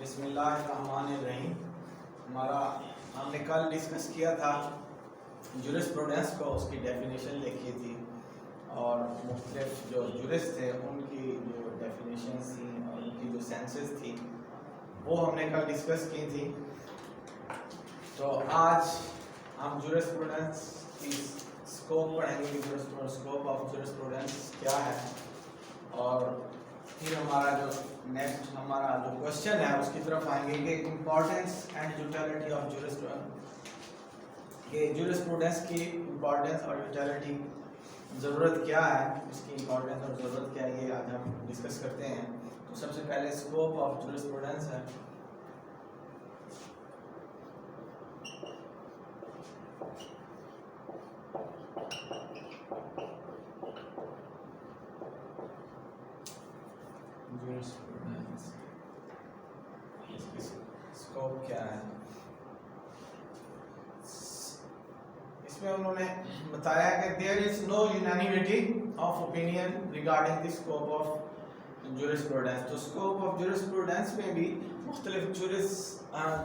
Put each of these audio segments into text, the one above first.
बिस्मिल्लाहिर्रहमानिर्रहीम। हमने कल डिस्कस किया था जुरिस्प्रूडेंस को, उसकी डेफिनेशन लिखी थी और मुख्तलिफ जो जुरिस्ट थे उनकी जो डेफिनेशंस थी और उनकी जो सेंसेस थी वो हमने कल डिस्कस की थी। तो आज हम जुरिस्प्रूडेंस की स्कोप पढ़ेंगे कि स्कोप ऑफ जुरिस्प्रूडेंस क्या है, और फिर हमारा जो नेक्स्ट हमारा जो क्वेश्चन है उसकी तरफ आएंगे कि importance and utility of jurisprudence, कि जुरिस्प्रूडेंस की इम्पोर्टेंस और यूटिलिटी ज़रूरत क्या है, इसकी इम्पोर्टेंस और ज़रूरत क्या है, ये आज हम डिस्कस करते हैं। तो सबसे पहले स्कोप ऑफ जुरिस्प्रूडेंस है। स्कोप क्या है, इसमें उन्होंने बताया कि there is no unanimity of opinion regarding the scope of jurisprudence. तो स्कोप ऑफ जुरिस्प्रूडेंस में भी मुख्तलिफ जुरिस्ट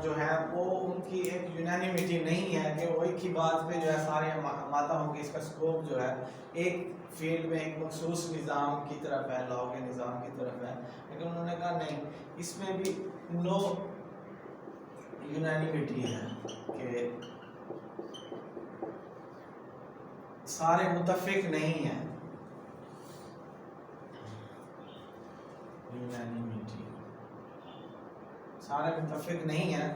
जो है वो उनकी एक यूनानिमिटी नहीं है कि वो एक ही बात पे जो है सारे माता होंगे। इसका स्कोप जो है एक फील्ड में एक मखसूस निज़ाम की तरफ है, लॉ के निज़ाम की तरफ है, लेकिन उन्होंने कहा नहीं, इसमें भी नो यूनानिमिटी है कि सारे मुतफिक नहीं है। यूनानिमिटी, सारे मुतफिक नहीं है।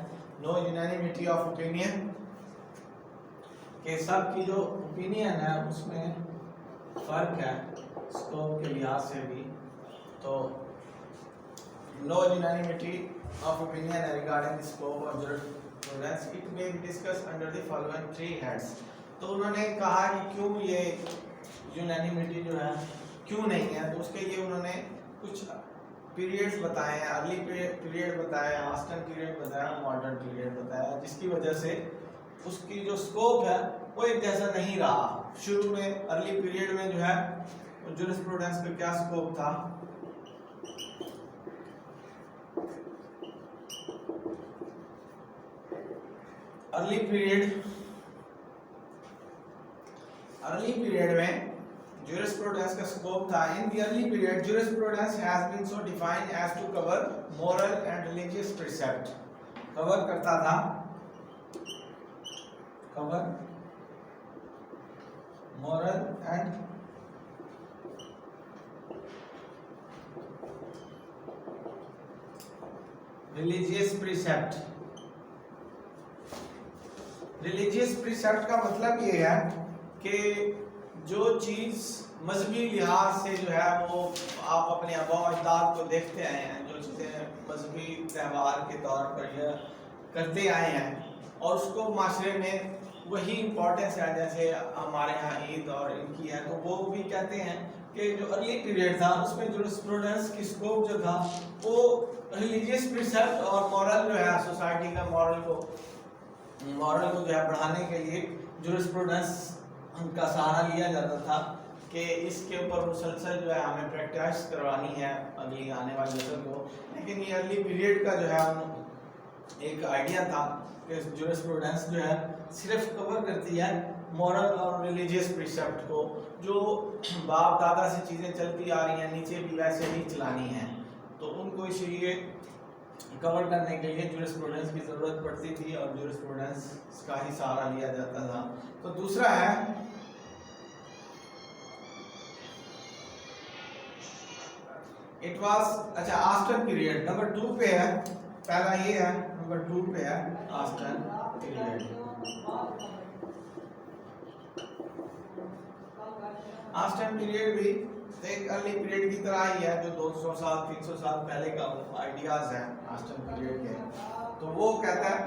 नो यूनानिमिटी ऑफ ओपिनियन, कि सब की जो ओपिनियन है उसमें फर्क है स्कोप के लिहाज से भी। तो no unanimity of opinion regarding the scope of jurisprudence, it may be discussed under the following 3 heads. तो उन्होंने कहा कि क्यों ये यूनानिमिटी जो है क्यों नहीं है, तो उसके लिए उन्होंने कुछ पीरियड्स बताए हैं। अर्ली पीरियड बताया, ऑस्टन पीरियड बताया, मॉडर्न पीरियड बताया, जिसकी वजह से उसकी जो स्कोप है वो एक जैसा नहीं रहा। शुरू में अर्ली पीरियड में जो है जुरिस्प्रूडेंस का क्या स्कोप था, अर्ली पीरियड में jurisprudence का स्कोप था। In the early period jurisprudence has been so defined as to cover moral and religious precept, cover करता था, cover moral and religious precept। Religious precept का मतलब ये है कि जो चीज़ मजहबी लिहाज से जो है वो आप अपने आबा अजदाद को देखते आए हैं, जो चीज़ें मजहबी त्यौहार के तौर पर यह करते आए हैं और उसको माशरे में वही इम्पोर्टेंस है, जैसे हमारे यहाँ ईद और इनकी है, तो वो भी कहते हैं कि जो अर्ली पीरियड था उसमें जुरिस्प्रूडेंस की स्कोप जो था वो रिलीजियस प्रिसेप्ट और मॉरल जो है सोसाइटी का मॉरल को जो है बढ़ाने के लिए जुरिस्प्रूडेंस का सहारा लिया जाता था कि इसके ऊपर मुसलसल जो है हमें प्रैक्टिस करवानी है अगली आने वाली नस्ल को। लेकिन ये अर्ली पीरियड का जो है एक आइडिया था कि जुरिस्प्रूडेंस जो है सिर्फ कवर करती है मॉरल और रिलीजियस प्रिसेप्ट को, जो बाप दादा से चीज़ें चलती आ रही हैं, नीचे भी वैसे ही चलानी है, तो उनको इसलिए कवर करने के लिए जुरिस्प्रूडेंस की ज़रूरत पड़ती थी और जुरिस्प्रूडेंस का ही सहारा लिया जाता था। तो दूसरा है इट वाज, अच्छा ऑस्टन पीरियड नंबर 2 पे है, पहला ये है, नंबर 2 पे है ऑस्टन पीरियड। ऑस्टन पीरियड भी एक अर्ली पीरियड की तरह ही है, जो 200 साल 300 साल पहले का आइडियाज है ऑस्टन पीरियड के। तो वो कहता है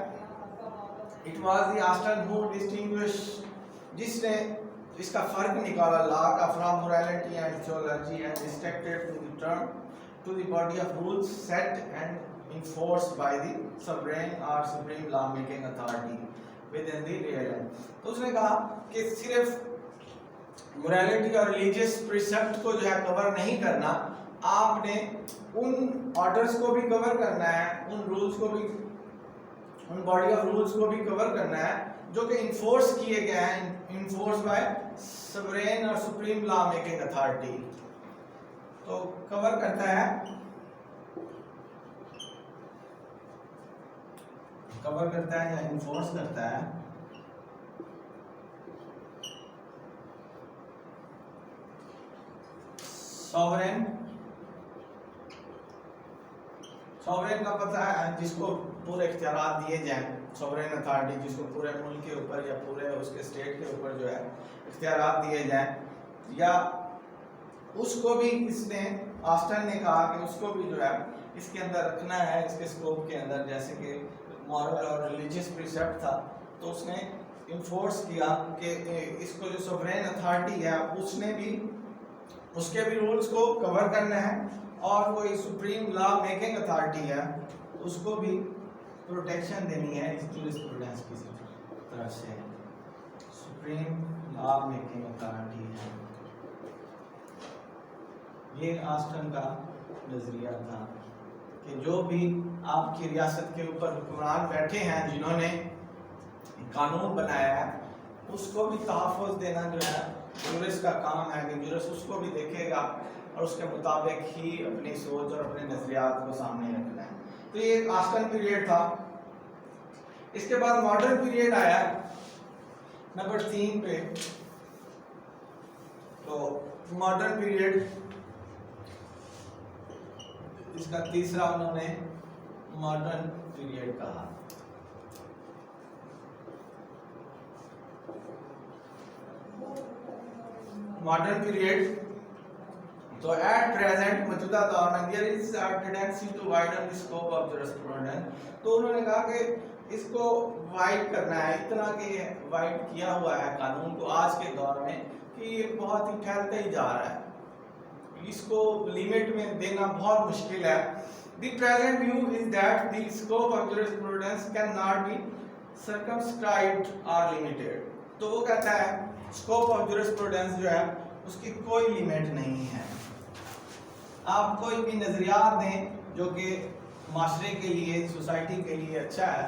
it was the Austin who distinguish, जिसने इसका फर्क निकाला लॉ का from morality and theology and restricted to the term to the body of rules set and enforced by the sovereign और supreme law making authority within the realm. तो उसने कहा कि सिर्फ मोरालिटी और रिलीजियस प्रिसेप्ट को जो है कवर नहीं करना, आपने उन ऑर्डर्स को भी कवर करना है, उन रूल्स को भी, उन बॉडी ऑफ रूल्स को भी कवर करना है जो कि इन्फोर्स किए गए हैं, इन्फोर्स बाय सवरेन और सुप्रीम लॉ मेकिंग अथॉरिटी। तो कवर करता है, कवर करता है या इन्फोर्स करता है सॉवरेन, सॉवरेन का पता है जिसको पूरे इख्तियारात दिए जाएं, सॉवरेन अथॉरिटी जिसको पूरे मुल्क के ऊपर या पूरे उसके स्टेट के ऊपर जो है इख्तियारात दिए जाएं, या उसको भी इसने ऑस्टन ने कहा कि उसको भी जो है इसके अंदर रखना है, इसके स्कोप के अंदर। जैसे कि मॉरल और रिलीजियस प्रिसेप्ट था तो उसने इन्फोर्स किया कि इसको जो सॉवरेन अथॉरिटी है उसने भी, उसके भी रूल्स को कवर करना है, और कोई सुप्रीम लॉ मेकिंग अथॉरिटी है उसको भी प्रोटेक्शन देनी है इस जूरिस्प्रूडेंस की तरफ से। सुप्रीम लॉ मेकिंग अथॉरिटी है, ये ऑस्टन का नजरिया था कि जो भी आपकी रियासत के ऊपर हुक्मरान बैठे हैं जिन्होंने कानून बनाया है उसको भी तहफ़्फ़ुज़ देना जो है जूरिस्ट का काम है, कि जूरिस्ट उसको भी देखेगा और उसके मुताबिक ही अपनी सोच और अपने नजरियात को सामने रखना है। तो ये एक ऑस्टन पीरियड था। इसके बाद मॉडर्न पीरियड आया नंबर 3 पे। तो मॉडर्न पीरियड इसका तीसरा उन्होंने मॉडर्न पीरियड कहा। मॉडर्न पीरियड, तो एट प्रेजेंट मौजूदा दौर में there is a tendency to widen the scope of jurisprudence. तो उन्होंने कहा कि इसको वाइड करना है, इतना कि वाइड किया हुआ है कानून को आज के दौर में कि ये बहुत ही फैलते ही जा रहा है, इसको लिमिट में देना बहुत मुश्किल है। The present view is that the scope of jurisprudence can not be circumscribed और लिमिटेड। तो वो कहता है स्कोप ऑफ जूरिस्प्रूडेंस जो है उसकी कोई लिमिट नहीं है। आप कोई भी नजरियात दें जो कि माशरे के लिए, सोसाइटी के लिए अच्छा है,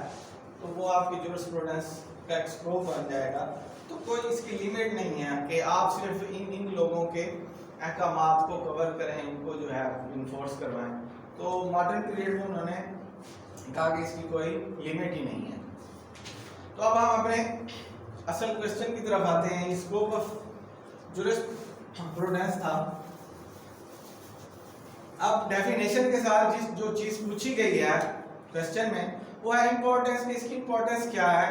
तो वो आपकी जूरिस्प्रूडेंस का एक स्कोप बन जाएगा। तो कोई इसकी लिमिट नहीं है कि आप सिर्फ इन लोगों के अहकामात को कवर करें, इनको जो है इन्फोर्स करवाएं। तो मॉडर्न पीरियड में उन्होंने कहा कि इसकी कोई लिमिट ही नहीं है। तो अब हम अपने असल क्वेश्चन की तरफ आते हैं। स्कोप ऑफ जूरिस्प्रूडेंस था। अब डेफिनेशन के साथ जो चीज पूछी गई है क्वेश्चन में वो है इंपॉर्टेंस, कि इसकी इंपॉर्टेंस क्या है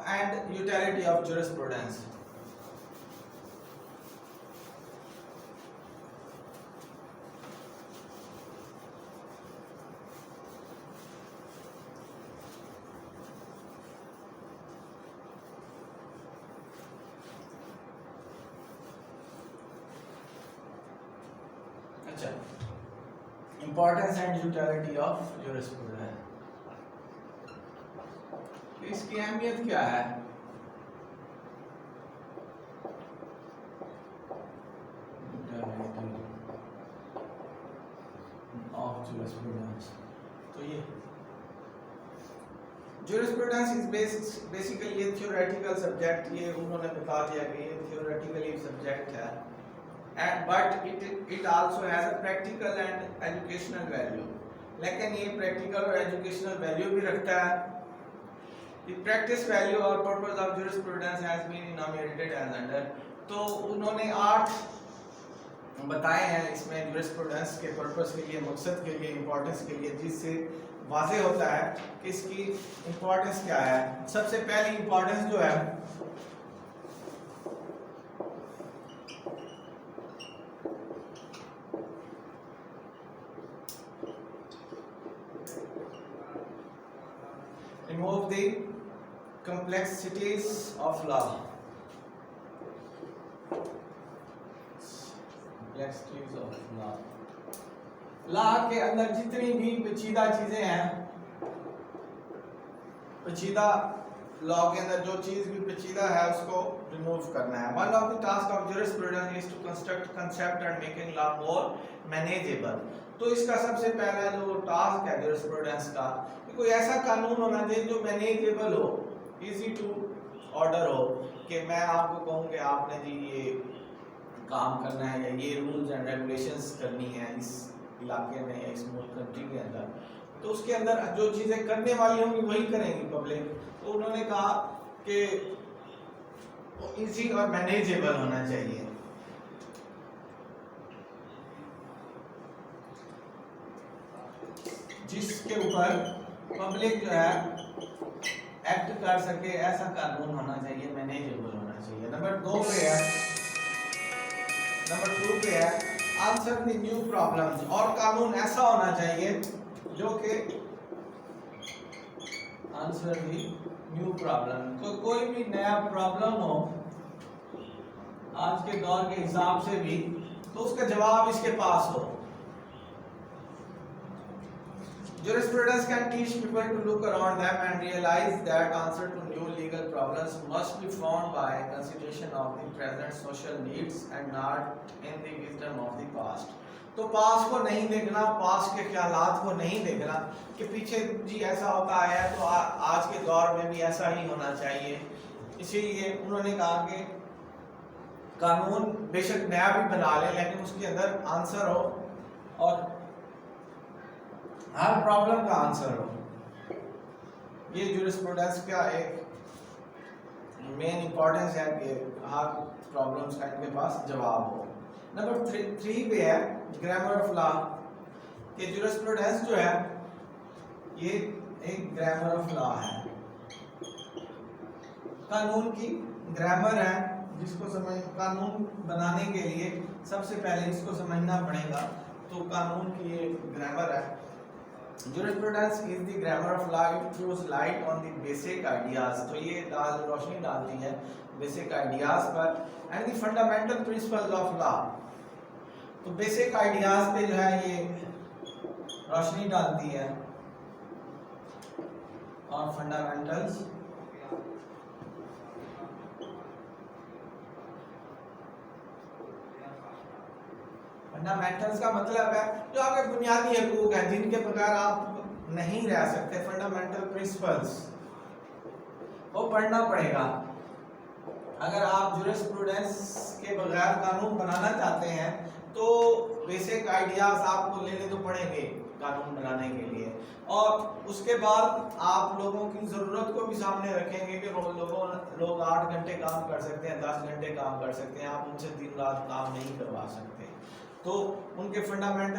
एंड यूटिलिटी ऑफ जूरिस्प्रूडेंस। अच्छा, importance and utility of jurisprudence, इसकी अहमियत क्या है? Of jurisprudence. तो ये जूरिस्प्रूडेंस इज बेसिकली ये थ्योरेटिकल सब्जेक्ट, ये उन्होंने बता दिया कि ये थ्योरेटिकली सब्जेक्ट है, but it also has a practical and educational value। लेकिन ये प्रैक्टिकल और एजुकेशनल वैल्यू भी रखता है। The practice value or purpose of jurisprudence has been enumerated as under। तो उन्होंने 8 बताए हैं इसमें jurisprudence के पर्पस के लिए, मकसद के लिए, इम्पोर्टेंस के लिए, जिससे वाज़ेह होता है कि इसकी इम्पोर्टेंस क्या है। सबसे पहली इम्पोर्टेंस जो है remove the complexities of law। complexities of law, law के अंदर जितनी भी पेचीदा चीजें हैं, पेचीदा लॉ के अंदर जो चीज भी पेचीदा है उसको रिमूव करना है। One of the task of jurisprudence is to construct concept and making law more manageable. तो इसका सबसे पहला जो टास्क है जूरिस्प्रूडेंस का, कि कोई ऐसा कानून होना चाहिए जो मैनेजेबल हो, इजी टू ऑर्डर हो, कि मैं आपको कहूँ कि आपने जी ये काम करना है या ये रूल्स एंड रेगुलेशंस करनी है इस इलाके में या इस मुल्क कंट्री के अंदर, तो उसके अंदर जो चीज़ें करने वाली होंगी वही करेंगी पब्लिक। तो उन्होंने कहा कि इजी और मैनेजेबल होना चाहिए। जिसके ऊपर पब्लिक जो है एक्ट कर सके, ऐसा कानून होना चाहिए, मैनेजेबल होना चाहिए। नंबर 2 पे है आंसर द न्यू प्रॉब्लम्स, और कानून ऐसा होना चाहिए जो कि आंसर द न्यू प्रॉब्लम, कोई भी नया प्रॉब्लम हो आज के दौर के हिसाब से भी, तो उसका जवाब इसके पास हो। Jurisprudence can teach people to look around them and realize that answer to new legal problems must be found by consideration of the present social needs and not in the wisdom of the past। तो past को नहीं देखना, past के ख्यालात को नहीं देखना कि पीछे जी ऐसा होता है तो आज के दौर में भी ऐसा ही होना चाहिए। इसीलिए उन्होंने कहा कि कानून बेशक नया भी बना ले लेकिन उसके अंदर आंसर हो और हर प्रॉब्लम का आंसर हो। ये जूरिस्प्रूडेंस का एक मेन इंपॉर्टेंस है कि हर प्रॉब्लम्स का इनके पास जवाब हो। नंबर 3 पे है ग्रामर ऑफ लॉ, कि जूरिस्प्रूडेंस जो है ये एक ग्रामर ऑफ लॉ है, कानून की ग्रामर है, जिसको समझ कानून बनाने के लिए सबसे पहले इसको समझना पड़ेगा। तो कानून की ये ग्रामर है। Jurisprudence is the grammar of law. It throws light on the basic ideas। तो ये रोशनी डालती है बेसिक आइडियाज पर, and the fundamental principles of law। तो बेसिक आइडियाज पे जो है ये रोशनी डालती है और फंडामेंटल्स फंडामेंटल्स का मतलब है जो आपके बुनियादी हकूक है जिनके बगैर आप नहीं रह सकते। फंडामेंटल प्रिंसिपल्स वो पढ़ना पड़ेगा। अगर आप जूरिस्प्रूडेंस के बगैर कानून बनाना चाहते हैं तो बेसिक आइडियाज आपको लेने तो पड़ेंगे कानून बनाने के लिए, और उसके बाद आप लोगों की ज़रूरत को भी सामने रखेंगे कि लोग 8 घंटे काम कर सकते हैं, 10 घंटे काम कर सकते हैं, आप उनसे दिन रात काम नहीं करवा सकते। तो उनके फंडामेंटल